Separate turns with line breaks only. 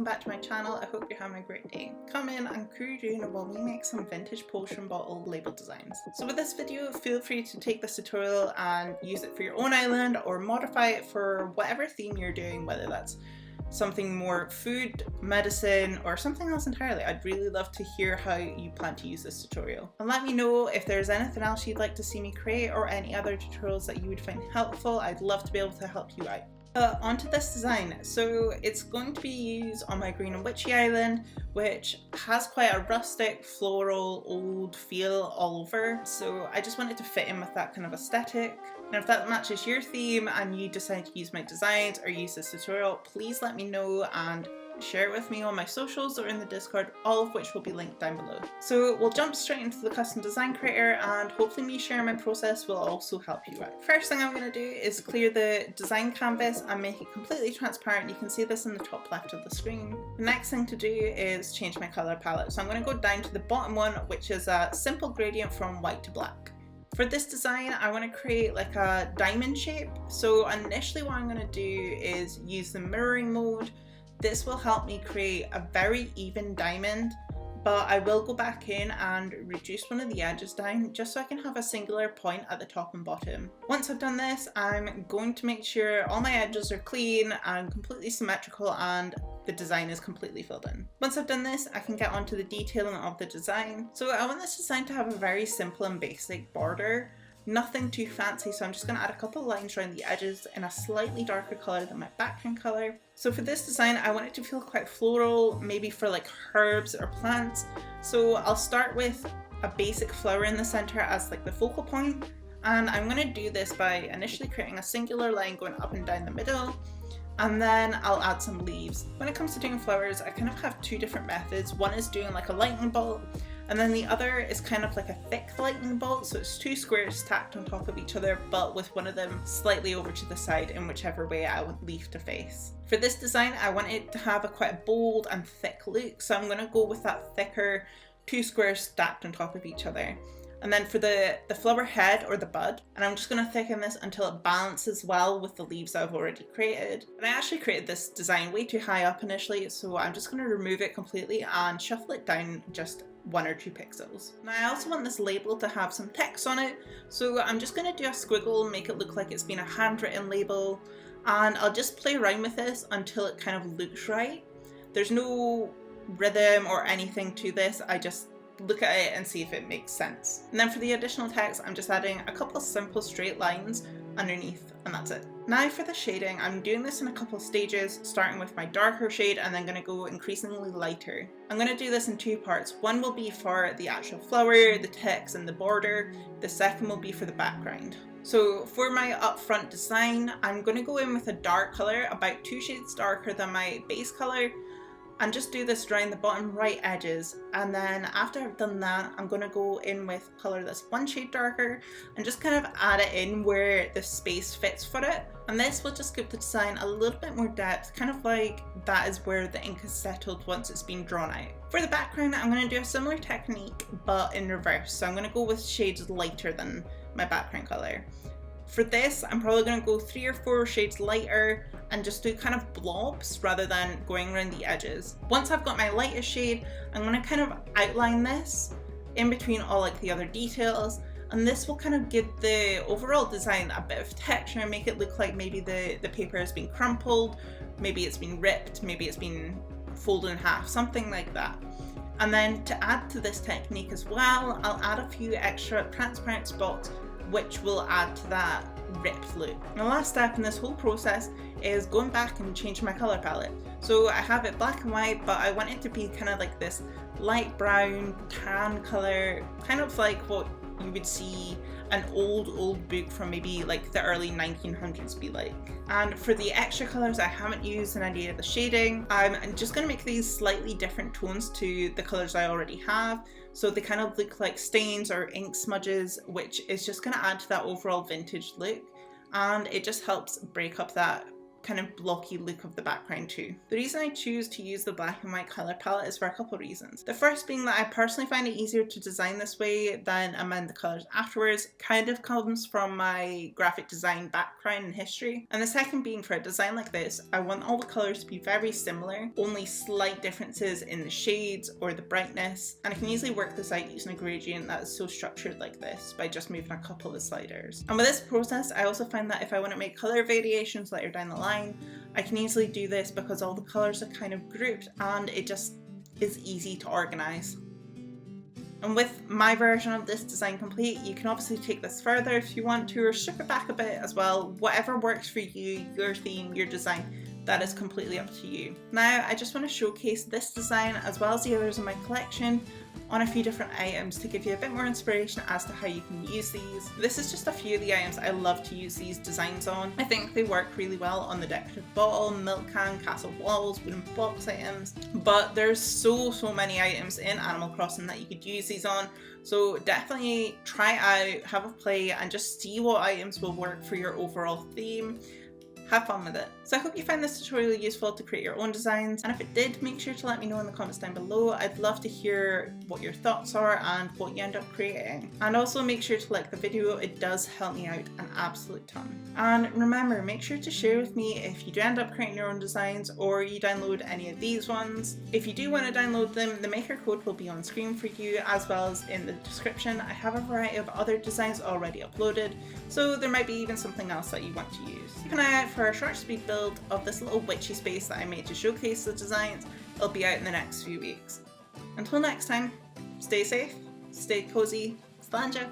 welcome back to my channel. I hope you're having a great day. Come in and Coorie Doon while we make some vintage potion bottle label designs. So with this video, feel free to take this tutorial and use it for your own island or modify it for whatever theme you're doing, whether that's something more food, medicine, or something else entirely. I'd really love to hear how you plan to use this tutorial. And let me know if there's anything else you'd like to see me create or any other tutorials that you would find helpful. I'd love to be able to help you out. Onto this design. So it's going to be used on my green and witchy island, which has quite a rustic, floral, old feel all over. So I just wanted to fit in with that kind of aesthetic. Now if that matches your theme and you decide to use my designs or use this tutorial, please let me know and share it with me on my socials or in the Discord, all of which will be linked down below. So we'll jump straight into the custom design creator, and hopefully me sharing my process will also help you out. First thing I'm going to do is clear the design canvas and make it completely transparent. You can see this in the top left of the screen. The next thing to do is change my color palette. So I'm going to go down to the bottom one, which is a simple gradient from white to black. For this design, I want to create like a diamond shape. So initially what I'm going to do is use the mirroring mode. This will help me create a very even diamond, but I will go back in and reduce one of the edges down just so I can have a singular point at the top and bottom. Once I've done this, I'm going to make sure all my edges are clean and completely symmetrical and the design is completely filled in. Once I've done this, I can get onto the detailing of the design. So I want this design to have a very simple and basic border. Nothing too fancy, so I'm just going to add a couple lines around the edges in a slightly darker colour than my background colour. So for this design, I want it to feel quite floral, maybe for like herbs or plants. So I'll start with a basic flower in the centre as like the focal point, and I'm going to do this by initially creating a singular line going up and down the middle, and then I'll add some leaves. When it comes to doing flowers, I kind of have two different methods. One is doing like a lightning bolt, and then the other is kind of like a thick lightning bolt, so it's two squares stacked on top of each other, but with one of them slightly over to the side in whichever way I want the leaf to face. For this design, I want it to have a quite bold and thick look, so I'm going to go with that thicker two squares stacked on top of each other. And then for the flower head or the bud, and I'm just going to thicken this until it balances well with the leaves I've already created. And I actually created this design way too high up initially, so I'm just going to remove it completely and shuffle it down just 1 or 2 pixels. Now I also want this label to have some text on it, so I'm just going to do a squiggle, make it look like it's been a handwritten label, and I'll just play around with this until it kind of looks right. There's no rhythm or anything to this, I just look at it and see if it makes sense. And then for the additional text, I'm just adding a couple of simple straight lines underneath, and that's it. Now for the shading, I'm doing this in a couple of stages, starting with my darker shade and then going to go increasingly lighter. I'm going to do this in 2 parts. One will be for the actual flower, the text and the border. The second will be for the background. So for my upfront design, I'm going to go in with a dark colour, about 2 shades darker than my base colour, and just do this around the bottom right edges. And then after I've done that, I'm going to go in with colour that's 1 shade darker and just kind of add it in where the space fits for it. And this will just give the design a little bit more depth, kind of like that is where the ink is settled once it's been drawn out. For the background, I'm going to do a similar technique but in reverse. So I'm going to go with shades lighter than my background colour. For this, I'm probably going to go 3 or 4 shades lighter and just do kind of blobs rather than going around the edges. Once I've got my lightest shade, I'm going to kind of outline this in between all like the other details, and this will kind of give the overall design a bit of texture and make it look like maybe the paper has been crumpled, maybe it's been ripped, maybe it's been folded in half, something like that. And then to add to this technique as well, I'll add a few extra transparent spots which will add to that ripped look. And the last step in this whole process is going back and changing my colour palette. So I have it black and white, but I want it to be kind of like this light brown, tan colour, kind of like what you would see an old book from maybe like the early 1900s be like. And for the extra colours, I haven't used any of the shading. I'm just going to make these slightly different tones to the colours I already have, so they kind of look like stains or ink smudges, which is just going to add to that overall vintage look, and it just helps break up that kind of blocky look of the background too. The reason I choose to use the black and white colour palette is for a couple of reasons. The first being that I personally find it easier to design this way than amend the colours afterwards, kind of comes from my graphic design background and history. And the second being, for a design like this, I want all the colours to be very similar, only slight differences in the shades or the brightness, and I can easily work this out using a gradient that is so structured like this by just moving a couple of sliders. And with this process, I also find that if I want to make colour variations later down the line, I can easily do this because all the colours are kind of grouped and it just is easy to organise. And with my version of this design complete, you can obviously take this further if you want to, or strip it back a bit as well. Whatever works for you, your theme, your design, that is completely up to you. Now, I just want to showcase this design as well as the others in my collection on a few different items to give you a bit more inspiration as to how you can use these. This is just a few of the items I love to use these designs on. I think they work really well on the decorative bottle, milk can, castle walls, wooden box items, but there's so many items in Animal Crossing that you could use these on. So definitely try it out, have a play, and just see what items will work for your overall theme. Have fun with it. So I hope you find this tutorial useful to create your own designs, and if it did, make sure to let me know in the comments down below. I'd love to hear what your thoughts are and what you end up creating. And also make sure to like the video, it does help me out an absolute ton. And remember, make sure to share with me if you do end up creating your own designs or you download any of these ones. If you do want to download them, the maker code will be on screen for you as well as in the description. I have a variety of other designs already uploaded, so there might be even something else that you want to use. Keep an eye out for a short speed build of this little witchy space that I made to showcase the designs. It'll be out in the next few weeks. Until next time, stay safe, stay cozy, slanja.